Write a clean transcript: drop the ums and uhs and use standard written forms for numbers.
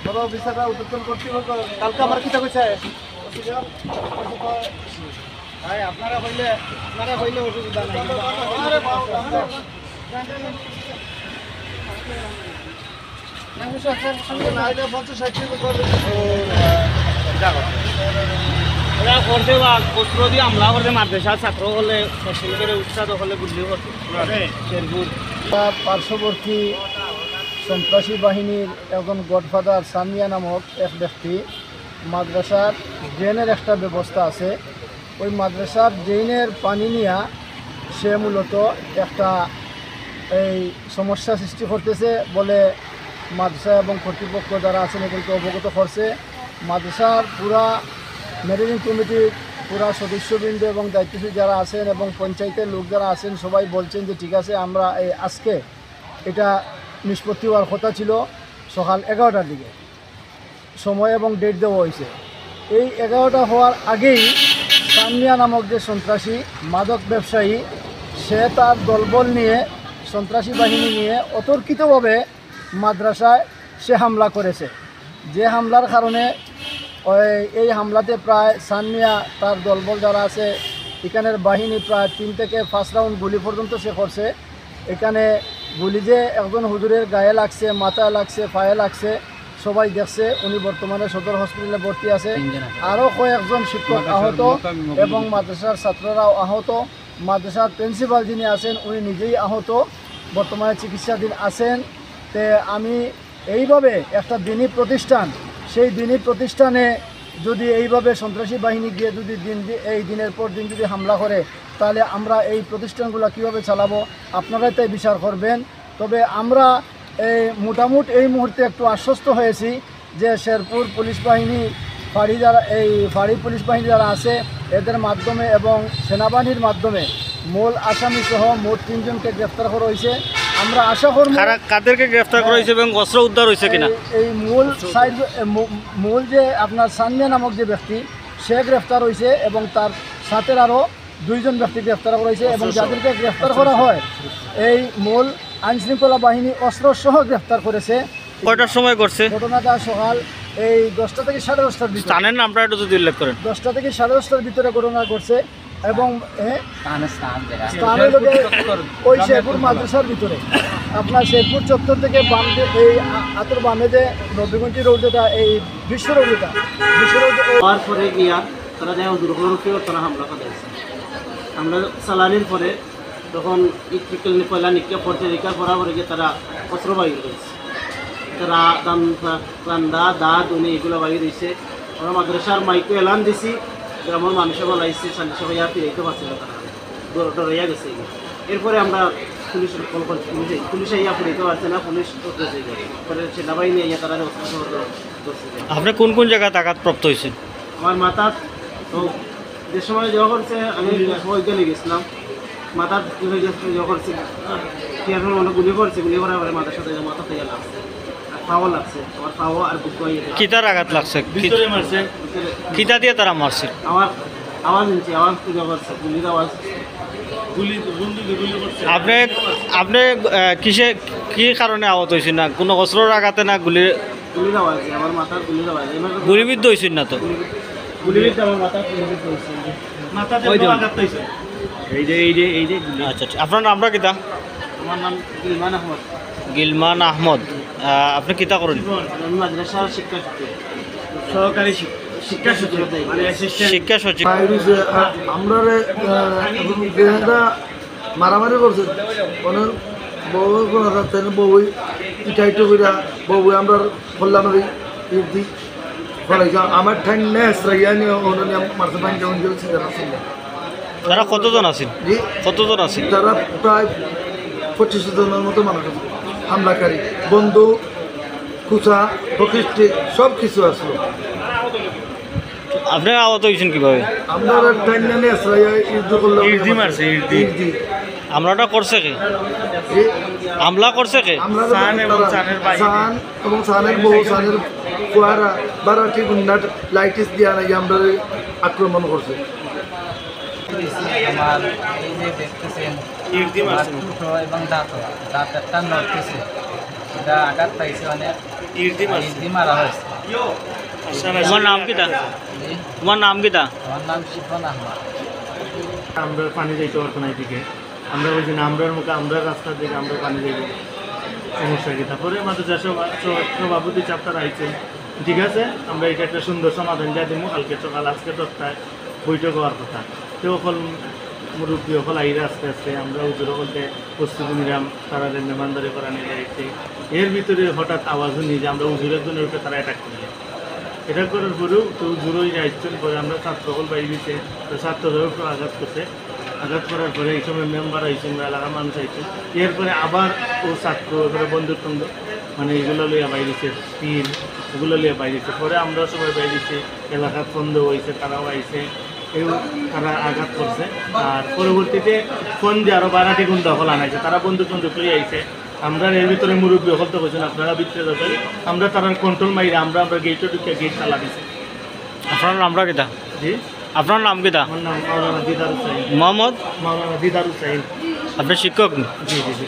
বড় অফিসাররা উদ্বোধন কর্তৃপক্ষ কালকে আমার কিতা কইছে ভাই আপনারা হইলে অসুবিধা নাই করতে বা পত্র দিয়ে আমলা করতে মাদ্রাসার ছাত্র হলে করে উৎসাহ হলে বুঝলি শেরপুর পার্শ্ববর্তী সন্ত্রাসী বাহিনীর একজন গডফাদার সামিয়া নামক এক ব্যক্তি মাদ্রাসার ড্রেনের একটা ব্যবস্থা আছে ওই মাদ্রাসার ড্রেনের পানি নিয়ে সে মূলত একটা এই সমস্যা সৃষ্টি করতেছে বলে মাদ্রাসা এবং কর্তৃপক্ষ যারা আছেন এদেরকে অবগত করছে। মাদ্রাসার পুরা ম্যানেজিং কমিটির পুরা সদস্যবৃন্দ এবং দায়িত্বশীল যারা আছেন এবং পঞ্চায়েতের লোক যারা আছেন সবাই বলছেন যে ঠিক আছে আমরা এই আজকে এটা নিষ্পত্তি হওয়ার কথা ছিল সকাল 11টার দিকে সময় এবং ডেট দেওয়া হয়েছে। এই 11টা হওয়ার আগেই সামিয়া নামক যে সন্ত্রাসী মাদক ব্যবসায়ী সে তার দলবল নিয়ে সন্ত্রাসী বাহিনী নিয়ে অতর্কিতভাবে মাদ্রাসায় সে হামলা করেছে। যে হামলার কারণে এই হামলাতে প্রায় সামিয়া তার দলবল যারা আছে এখানের বাহিনী প্রায় 3 থেকে 5 রাউন্ড গুলি পর্যন্ত সে করছে। এখানে গুলি যে একজন হুজুরের গায়ে লাগছে, মাথায় লাগছে, পায়ে লাগছে সবাই দেখছে। উনি বর্তমানে সদর হসপিটালে ভর্তি আছে। আরও কয়েকজন শিক্ষক আহত এবং মাদ্রাসার ছাত্ররাও আহত। মাদ্রাসার প্রিন্সিপাল যিনি আছেন উনি নিজেই আহত, বর্তমানে চিকিৎসাধীন আছেন। তে আমি এইভাবে একটা দিনী প্রতিষ্ঠান, সেই দিনী প্রতিষ্ঠানে যদি এইভাবে সন্ত্রাসী বাহিনী গিয়ে যদি এই দিনের পর দিন যদি হামলা করে তাহলে আমরা এই প্রতিষ্ঠানগুলো কীভাবে চালাবো আপনারাই তাই বিচার করবেন। তবে আমরা মোটামুটি এই মুহূর্তে একটু আশ্বস্ত হয়েছি যে শেরপুর পুলিশ বাহিনী ফাঁড়ি পুলিশ বাহিনী যারা আছে এদের মাধ্যমে এবং সেনাবাহিনীর মাধ্যমে মূল আসামি সহ মোট 3 জনকে গ্রেফতার করা হয়েছে। আমরা আশা করব কাদেরকে গ্রেফতার করা হয়েছে এবং অস্ত্র উদ্ধার হয়েছে কিনা। এই মূল যে আপনার সামিয়া নামক যে ব্যক্তি সে গ্রেফতার হয়েছে এবং তার সাথে আরও 2 জন ব্যক্তি গ্রেফতার করা হয়েছে এবং যাদেরকে গ্রেফতার করা হয় এই মূল আইনশৃঙ্খলা বাহিনী অস্ত্র সহ গ্রেফতার করেছে। কয়টার সময় করছে ঘটনাটা? সকাল এই 10টা থেকে 10:30টার ভিতরে। স্থানের নামটা একটু যদি উল্লেখ করেন। 10টা থেকে 10:30টার ভিতরে ঘটনা ঘটছে এবং ওই শেরপুর মাদ্রাসার ভিতরে আপনার শেরপুর চত্বর থেকে বামে এই আতর বামে যে নবীগঞ্জি রোড যেটা এই বিশ্ব রোড যেটা হওয়ার পরে গিয়া তারা যাই দুর্ঘটনা তারা হামলা করে আমরা চালানির পরে তখন পয়লা নিক্ষেপ করতে নিক্ষেপ করার পরে গিয়ে তারা অস্ত্র বাহির করেছে। তারা রান্দা দাঁত উনি এগুলো বাহির দিয়েছে। আমরা মাদ্রাসার মাইকে এলান দিছি গ্রামের মানুষে বলাইছে সালিশ হইয়া ফিরাইতে পারছিল তারা ডরাইয়া গেছে। এরপরে আমরা পুলিশের কল করছি, পুলিশ ইয়া ফিরাইতে পারছে না, পুলিশ পরে সেনাবাহিনী ইয়া তারা আপনি কোন কোন জায়গায় আঘাতপ্রাপ্ত হয়েছেন? আমার মাথা তো যে সময় যাওয়া করছে আমি ওইখানে গেছিলাম, মাথার যাওয়া করছে টিয়ারের মনে গুলি করছে, গুলি করার পরে মাথার সাথে মাথা থেকে লাগছে, পাওয়া লাগছে, আমার পাওয়া আর বুক কিতার আঘাত লাগছে, ভিতরে মারছে, কিতা দিয়ে তারা মারছে। আমার আওয়াজ নিচ্ছে, আওয়াজ তুলে করছে, গুলির আওয়াজ, আপনি আপনি কিসে কি কারণে আহত হয়েছেন? না কোনো অস্ত্রের আঘাতে না গুলির আওয়াজ? আমার মাথার গুলির আওয়াজ। গুলিবিদ্ধ হয়েছেন না তো? গুলিবিদ্ধ আমার মাথা গুলিবিদ্ধ হয়েছে, মাথাতে আঘাত হয়েছে। আচ্ছা আচ্ছা, আপনার নামটা কিতা? আমার নাম গিলমান আহমদ। গিলমান আহমদ, আপনি কিতা করেন? মাদ্রাসার শিক্ষা সচিব, সহকারী শিক্ষা সচিব, শিক্ষা সচিব। আমরা মারামারি করছে অনেক বউ বউ ইটাইটো কইরা বউ আমরা কল্যাণী দি ফলাইছে আমার ঠাই নেস রাইয়ানি অননিয়া মারছে পানি যেমন গেছে যারা ছিল। তারা কতজন আছেন? কতজন আছেন? তারা প্রায় 25 জনের মতো মানুষ হামলাকারী, বন্দুক, কুচা, বকিস্টি সব কিছু আসলো। আপনি আহত হয়েছেন কিভাবে? আমরা আমলাটা করছে কে? আমলা করছে কে? সান এবং সানের বউ, সানের কুয়ারা 12টি গুন্ডা লাইটিস দিয়ে আমরা আক্রমণ করছে। আমার এই যে দেখতেছেন আমার টুটো এবং দাঁত একটা নড়তেছে, এটা আঘাত পাইছে অনেক, ইর্দি মারা হয়েছে। তোমার নাম কিটা? জি, তোমার নাম কিটা? আমার নাম শিফন আহমদ। আমরা পানি যাইতে পারবো না এদিকে, আমরা বলছি না আমরার মুখে আমরা রাস্তার দিকে আমরা পানি যাইব, সমস্যা কি? তারপরে আমাদের যে সভাপতি চাপটা রাখছেন, ঠিক আছে, আমরা এটা একটা সুন্দর সমাধান যা দিব। কালকে সকাল আজকে 10টায় বৈঠক হওয়ার কথা, তো সকল মুরব্বী সকল আইরে আস্তে আস্তে আমরা হুজুর বলতে প্রস্তুতি নিলাম, তারা মেহমানদারি করা নিয়ে যাইছে। এর ভিতরে হঠাৎ আওয়াজ নিয়ে যে আমরা হুজুরের জন্য উপরে তারা অ্যাটাক করলে, এটা করার পরেও তো হুজুরই যাইছেন। পরে আমরা ছাত্রসকল বাইরে দিচ্ছে, তো ছাত্রদের উপর আঘাত করছে। আঘাত করার পরে এই সময় মেম্বার আইছেন বা এলাকার মানুষ আইছেন। এরপরে আবার ও ছাত্র এবারে বন্ধুত্ব মানে এগুলো লইয়া বাইরেছে, তীর এগুলো লইয়া বাইরেছে। পরে আমরা সবাই বাইরেছি, এলাকার সন্দেহ হয়েছে, তারাও আইছে, এও তারা আঘাত করছে। আর পরবর্তীতে ফোন দিয়ে আরও 12টি গুন্ডা হল আনাইছে, তারা বন্দুক লই আইছে। আমরা এর ভিতরে মুরব্বী হল তো বলছেন আপনারা ভিতরে যাবেন, আমরা তারা কন্ট্রোল মাইরে আমরা গেটে ঢুকে গেট তালা দিছি। আপনার নামটা কিটা? জি, আপনার নাম কিটা? আমার নাম মাওলানা দিদার হুসাইন। মোহাম্মদ? মাওলানা দিদার হুসাইন। আপনি শিক্ষক? জি জি জি।